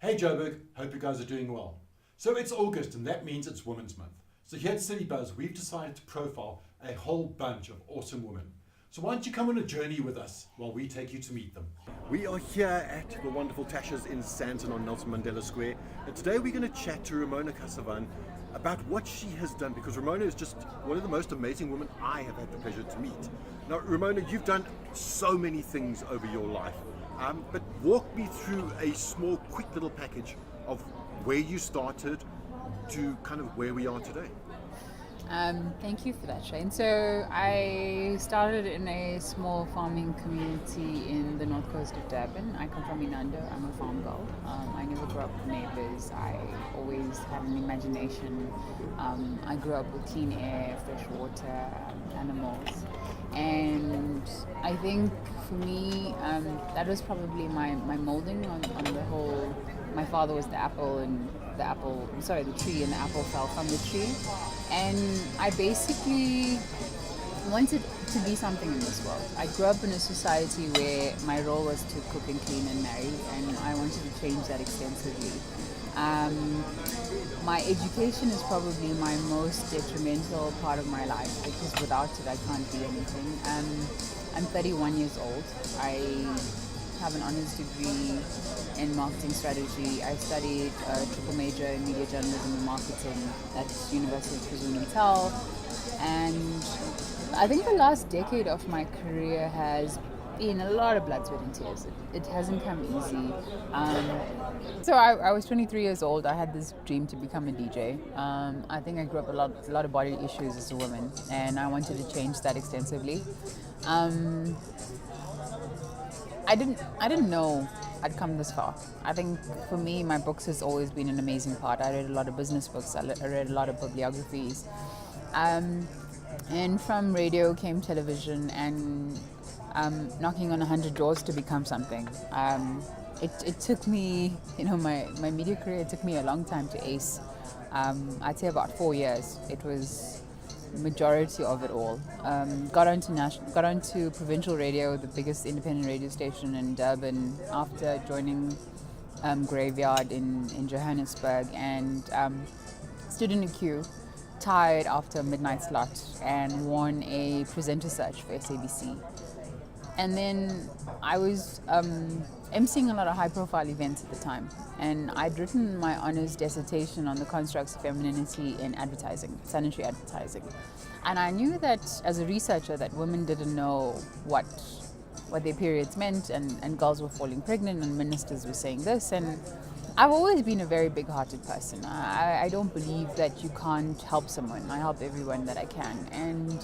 Hey Joburg, hope you guys are doing well. So it's August and that means it's Women's Month. So here at City Buzz, we've decided to profile a whole bunch of awesome women. So why don't you come on a journey with us while we take you to meet them. We are here at the wonderful Tasha's in Sandton on Nelson Mandela Square, and today we're going to chat to Ramona Kasavan about what she has done, because Ramona is just one of the most amazing women I have had the pleasure to meet. Now Ramona, you've done so many things over your life, but walk me through a small, quick little package of where you started to kind of where we are today. Thank you for that, Shane. So I started in a small farming community in the north coast of Durban. I come from Inanda. I'm a farm girl. I never grew up with neighbors. I always had an imagination. I grew up with clean air, fresh water, animals. And I think for me, that was probably my molding on the whole. My father was the tree, and the apple fell from the tree. And I basically wanted to be something in this world. I grew up in a society where my role was to cook and clean and marry, and I wanted to change that extensively. My education is probably my most detrimental part of my life, because without it I can't be anything. I'm 31 years old. I have an honors degree in marketing strategy. I studied a triple major in media journalism and marketing at University of KwaZulu-Natal, and I think the last decade of my career has been a lot of blood, sweat and tears. It hasn't come easy. So I was 23 years old. I had this dream to become a DJ. I think I grew up with a lot of body issues as a woman, and I wanted to change that extensively. I didn't know I'd come this far. I think for me, my books has always been an amazing part. I read a lot of business books. I read a lot of bibliographies. And from radio came television, and knocking on 100 doors to become something. It took me, my media career, it took me a long time to ace. I'd say about 4 years. It was majority of it all. Got onto provincial radio, the biggest independent radio station in Durban, after joining Graveyard in Johannesburg, and stood in a queue, tied after a midnight slot, and won a presenter search for SABC. And then I was emceeing a lot of high-profile events at the time, and I'd written my honors dissertation on the constructs of femininity in advertising, sanitary advertising. And I knew that as a researcher that women didn't know what their periods meant, and girls were falling pregnant, and ministers were saying this. And I've always been a very big-hearted person. I don't believe that you can't help someone. I help everyone that I can. And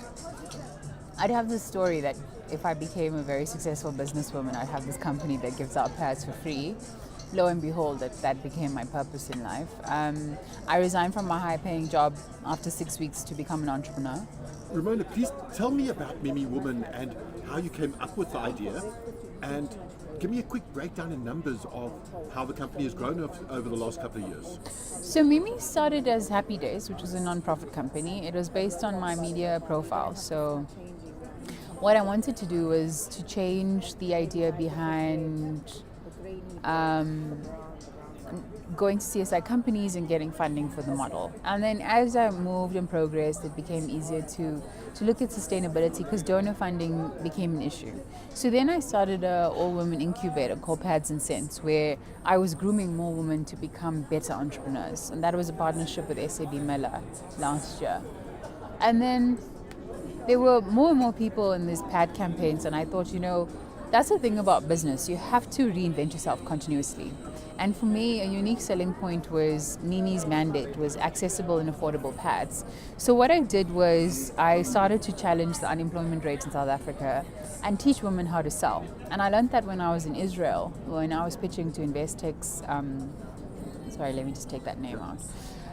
I'd have this story that if I became a very successful businesswoman, I'd have this company that gives out pads for free. Lo and behold, that became my purpose in life. I resigned from my high-paying job after 6 weeks to become an entrepreneur. Ramona, please tell me about Mimi Woman and how you came up with the idea, and give me a quick breakdown in numbers of how the company has grown over the last couple of years. So Mimi started as Happy Days, which was a non-profit company. It was based on my media profile. So what I wanted to do was to change the idea behind going to CSI companies and getting funding for the model. And then as I moved and progressed, it became easier to look at sustainability, because donor funding became an issue. So then I started an all-women incubator called Pads and Cents, where I was grooming more women to become better entrepreneurs. And that was a partnership with SAB Miller last year. And then there were more and more people in these pad campaigns, and I thought, that's the thing about business. You have to reinvent yourself continuously. And for me, a unique selling point was Mimi's mandate was accessible and affordable pads. So what I did was I started to challenge the unemployment rates in South Africa and teach women how to sell. And I learned that when I was in Israel, when I was pitching to Investex. Sorry, let me just take that name out.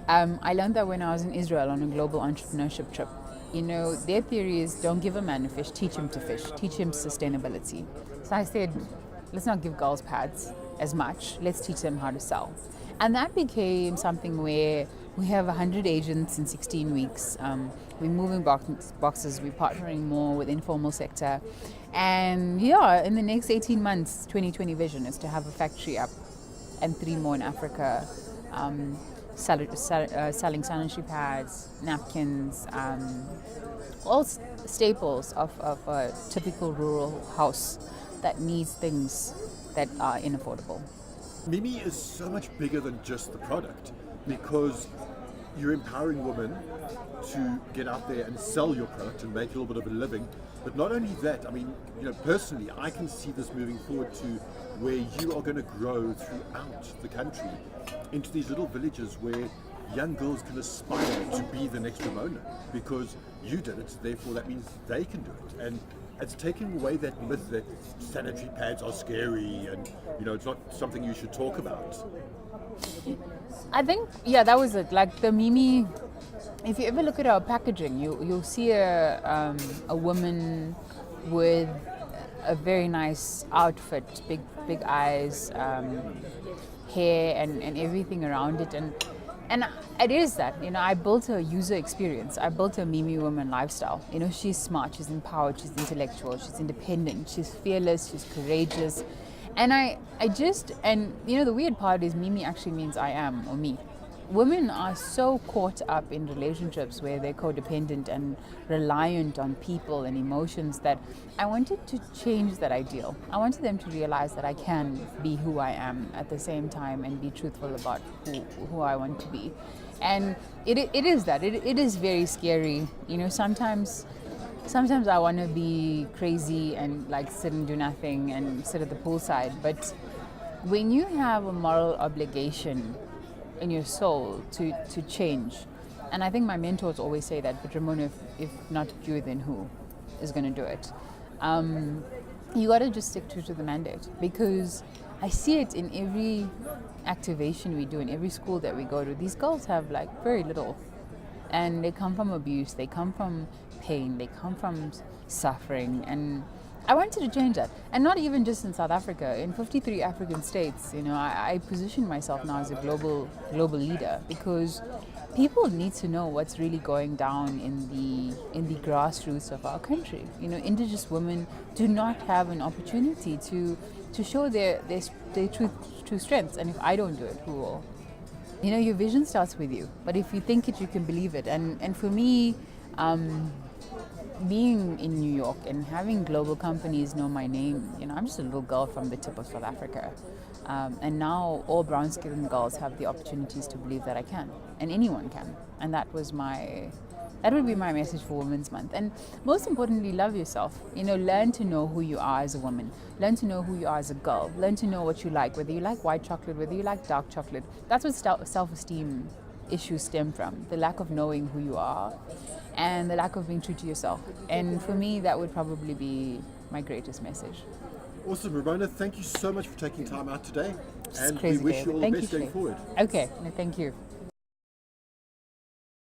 I learned that when I was in Israel on a global entrepreneurship trip. Their theory is don't give a man a fish, teach him to fish, teach him sustainability. So I said, let's not give girls pads as much, let's teach them how to sell. And that became something where we have 100 agents in 16 weeks. We're moving boxes, we're partnering more with informal sector. And in the next 18 months, 2020 vision is to have a factory up and 3 more in Africa, selling sanitary pads, napkins, all staples of a typical rural house that needs things that are inaffordable. Mimi is so much bigger than just the product, because you're empowering women to get out there and sell your product and make a little bit of a living. But not only that, I mean, personally, I can see this moving forward to where you are going to grow throughout the country into these little villages where young girls can aspire to be the next Ramona, because you did it, therefore that means they can do it. And it's taking away that myth that sanitary pads are scary and it's not something you should talk about. I think, that was it. Like the Mimi, if you ever look at our packaging, you'll see a woman with a very nice outfit, big eyes, hair, and everything around it, and it is that. I built a user experience. I built a Mimi woman lifestyle. She's smart, she's empowered, she's intellectual, she's independent, she's fearless, she's courageous. And the weird part is Mimi actually means I am, or me. Women are so caught up in relationships where they're codependent and reliant on people and emotions that I wanted to change that ideal. I wanted them to realize that I can be who I am at the same time and be truthful about who I want to be. And it is that. It is very scary. Sometimes I want to be crazy and like sit and do nothing and sit at the poolside. But when you have a moral obligation in your soul to change, and I think my mentors always say that, but Ramona, if not you, then who is going to do it? You got to just stick true to the mandate, because I see it in every activation we do, in every school that we go to. These girls have like very little, and they come from abuse, they come from pain, they come from suffering, and I wanted to change that. And not even just in South Africa, in 53 African states. I position myself now as a global leader, because people need to know what's really going down in the grassroots of our country. Indigenous women do not have an opportunity to show their true strengths, and if I don't do it, who will? Your vision starts with you, but if you think it, you can believe it. And for me, being in New York and having global companies know my name, I'm just a little girl from the tip of South Africa. And now all brown-skinned girls have the opportunities to believe that I can, and anyone can. And that would be my message for Women's Month. And most importantly, love yourself. Learn to know who you are as a woman. Learn to know who you are as a girl. Learn to know what you like, whether you like white chocolate, whether you like dark chocolate. That's what self-esteem issues stem from, the lack of knowing who you are and the lack of being true to yourself. And for me, that would probably be my greatest message. Awesome, Ramona, thank you so much for taking time out today, It's and we crazy, wish David. you all the Thank best you, going Shay. forward. Okay, no, thank you.